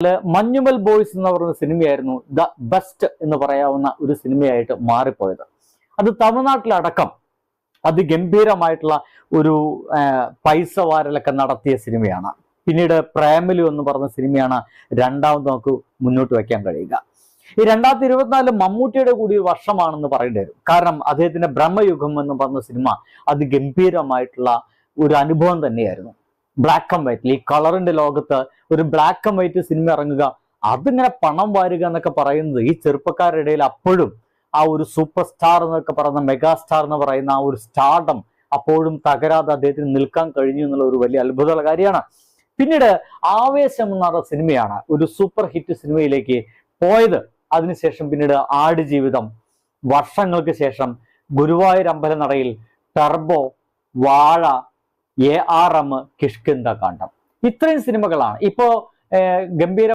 തമിഴ്നാട്ടില് മഞ്ഞുമൽ ബോയ്സ് എന്ന് പറയുന്ന സിനിമയായിരുന്നു ദ ബെസ്റ്റ് എന്ന് പറയാവുന്ന ഒരു സിനിമയായിട്ട് മാറിപ്പോയത്. അത് തമിഴ്നാട്ടിലടക്കം അതിഗംഭീരമായിട്ടുള്ള ഒരു പൈസ വാരലൊക്കെ നടത്തിയ സിനിമയാണ്. പിന്നീട് പ്രേമലു എന്ന് പറഞ്ഞ സിനിമയാണ് രണ്ടാമത് നമുക്ക് മുന്നോട്ട് വയ്ക്കാൻ കഴിയുക. ഈ 2024 മമ്മൂട്ടിയുടെ കൂടി ഒരു വർഷമാണെന്ന് പറയേണ്ടി വരും. കാരണം അദ്ദേഹത്തിന്റെ ബ്രഹ്മയുഗം എന്ന് പറഞ്ഞ സിനിമ അതിഗംഭീരമായിട്ടുള്ള ഒരു അനുഭവം തന്നെയായിരുന്നു. ബ്ലാക്ക് ആൻഡ് വൈറ്റിൽ, ഈ കളറിന്റെ ലോകത്ത് ഒരു ബ്ലാക്ക് ആൻഡ് വൈറ്റ് സിനിമ ഇറങ്ങുക, അതിങ്ങനെ പണം വാരുക എന്നൊക്കെ പറയുന്നത് ഈ ചെറുപ്പക്കാരുടെ ഇടയിൽ അപ്പോഴും ആ ഒരു സൂപ്പർ സ്റ്റാർ എന്നൊക്കെ പറയുന്ന മെഗാ സ്റ്റാർ എന്ന് പറയുന്ന ആ ഒരു സ്റ്റാർഡം അപ്പോഴും തകരാതെ അദ്ദേഹത്തിന് നിൽക്കാൻ കഴിഞ്ഞു എന്നുള്ള ഒരു വലിയ അത്ഭുതമുള്ള കാര്യമാണ്. പിന്നീട് ആവേശം എന്ന് പറഞ്ഞ സിനിമയാണ് ഒരു സൂപ്പർ ഹിറ്റ് സിനിമയിലേക്ക് പോയത്. അതിനുശേഷം പിന്നീട് ആടുജീവിതം, വർഷങ്ങൾക്ക് ശേഷം ഗുരുവായൂർ അമ്പലനടയിൽ, ടർബോ, വാഴ, ARM, കിഷ്കിന്ധ കാണ്ഡം, ഇത്രയും സിനിമകളാണ് ഇപ്പോ ഗംഭീര